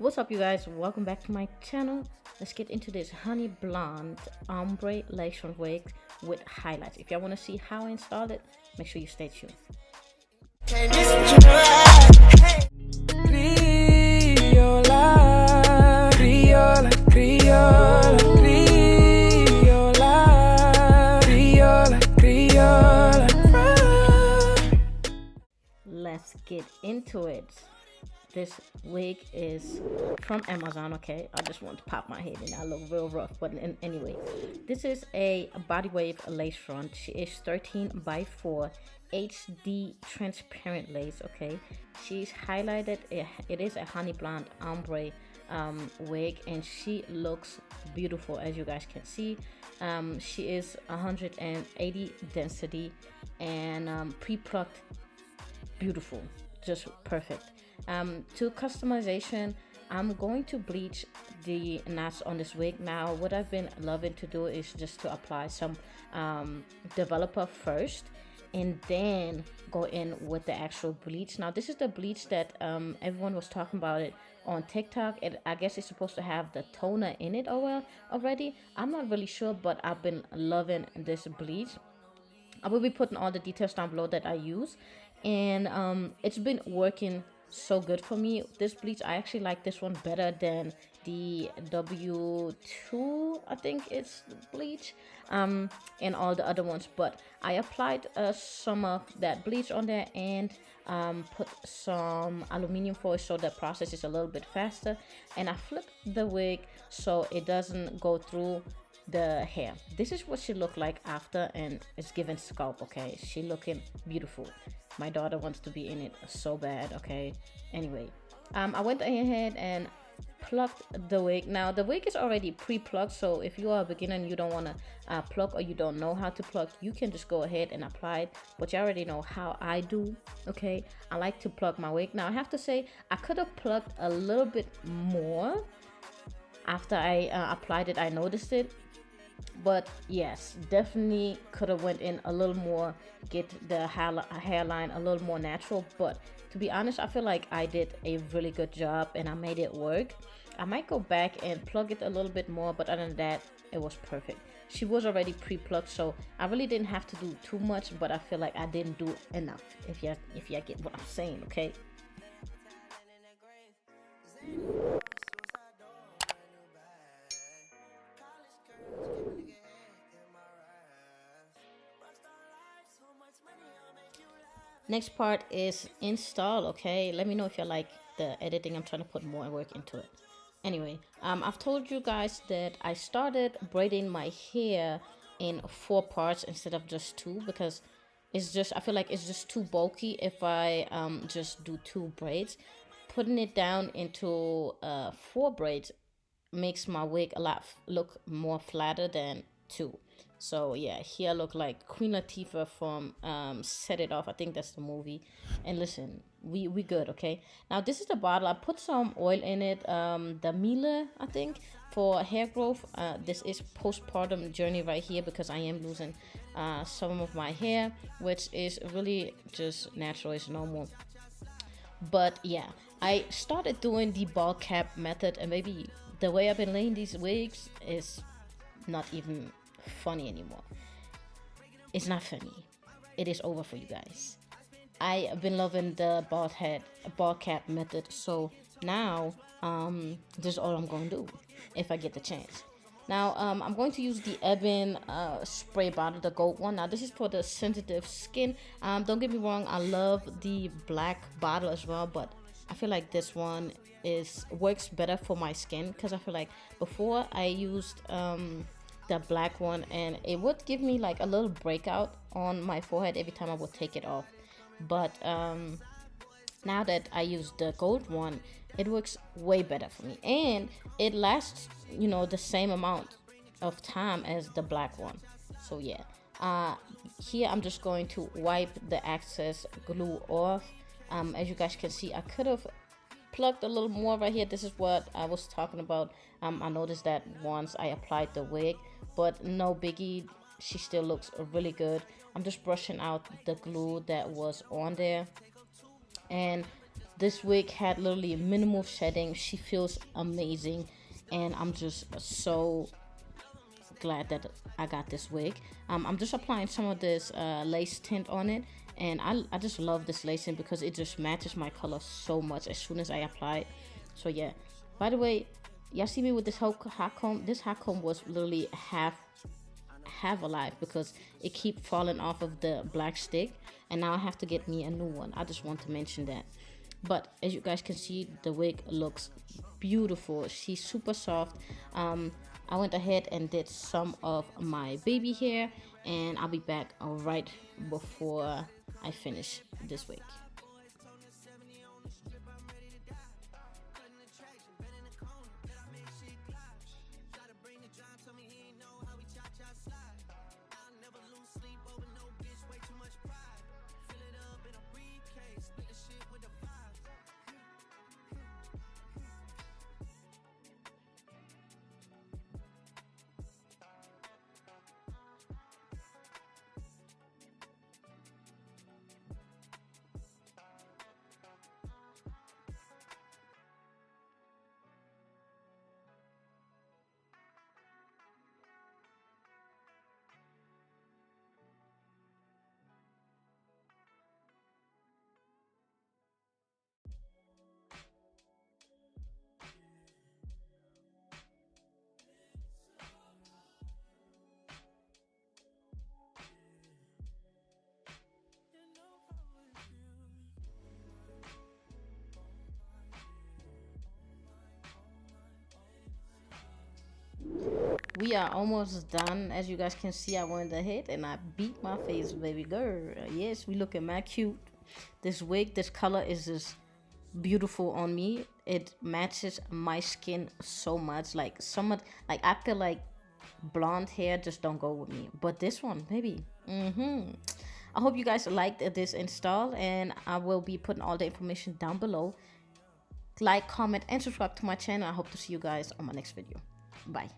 What's up, you guys? Welcome back to my channel. Let's get into this honey blonde ombre lace wig with highlights. If y'all want to see how I installed it, make sure you stay tuned. Let's get into it. This wig is from Amazon, okay? I just want to pop my head and I look real rough, but anyway, this is a body wave lace front. She is 13 by 4 HD transparent lace, okay? She's highlighted. It is a honey blonde ombre wig, and she looks beautiful, as you guys can see. She is 180 density and pre-plucked, beautiful, just perfect. To customization, I'm going to bleach the knots on this wig. Now what I've been loving to do is just to apply some developer first and then go in with the actual bleach. Now this is the bleach that everyone was talking about it on TikTok. I guess it's supposed to have the toner in it already. I'm not really sure, but I've been loving this bleach. I will be putting all the details down below that I use, and it's been working so good for me. This bleach, I actually like this one better than the W2, I think it's bleach, and all the other ones. But I applied some of that bleach on there and put some aluminum foil so the process is a little bit faster, and I flipped the wig so it doesn't go through the hair. This is what she looked like after, and it's giving scalp, okay? She looking beautiful. My daughter wants to be in it so bad, okay? Anyway, I went ahead and plucked the wig. Now the wig is already pre-plucked, so if you are a beginner and you don't want to pluck, or you don't know how to pluck, you can just go ahead and apply it. But you already know how I do, okay? I like to pluck my wig. Now I have to say, I could have plucked a little bit more after I applied it. I noticed it, but yes, definitely could have went in a little more, get the hairline a little more natural. But to be honest, I feel like I did a really good job and I made it work. I might go back and plug it a little bit more, but other than that, it was perfect. She was already pre-plucked, so I really didn't have to do too much, but I feel like I didn't do enough, if you get what I'm saying, okay? Next part is install, okay? Let me know if you like the editing. I'm trying to put more work into it. Anyway, I've told you guys that I started braiding my hair in 4 parts instead of just 2, because it's just, I feel like it's just too bulky if I just do 2 braids. Putting it down into 4 braids makes my wig look more flatter than 2. So yeah, here I look like Queen Latifah from Set It Off. I think that's the movie. And listen, we good, okay? Now this is the bottle. I put some oil in it, the Mila, I think, for hair growth. This is postpartum journey right here, because I am losing some of my hair, which is really just natural, it's normal. But yeah, I started doing the ball cap method, and maybe the way I've been laying these wigs is not even funny anymore. It's not funny. It is over for you guys. I have been loving the ball cap method, so now this is all I'm going to do if I get the chance. Now I'm going to use the Ebin spray bottle, the gold one. Now this is for the sensitive skin. Don't get me wrong, I love the black bottle as well, but I feel like this one works better for my skin, because I feel like before I used the black one, and it would give me like a little breakout on my forehead every time I would take it off. But now that I use the gold one, it works way better for me, and it lasts, you know, the same amount of time as the black one. So yeah, here I'm just going to wipe the excess glue off. As you guys can see, I could have plugged a little more right here. This is what I was talking about. I noticed that once I applied the wig, but no biggie, she still looks really good. I'm just brushing out the glue that was on there, and This wig had literally minimal shedding. She feels amazing, and I'm just so glad that I got this wig. I'm just applying some of this lace tint on it, and I just love this lacing because it just matches my color so much as soon as I apply it. So yeah, by the way, y'all see me with this whole hot comb. This hot comb was literally half alive because it keep falling off of the black stick, and now I have to get me a new one. I just want to mention that. But as you guys can see, the wig looks beautiful. She's super soft. I went ahead and did some of my baby hair, and I'll be back right before I finish this wig. We are almost done. As you guys can see, I went ahead and I beat my face, baby girl. Yes, we looking mad cute. This wig, this color is just beautiful on me. It matches my skin so much. Like I feel like blonde hair just don't go with me, but this one, baby. I hope you guys liked this install, and I will be putting all the information down below. Like, comment, and subscribe to my channel. I hope to see you guys on my next video. Bye.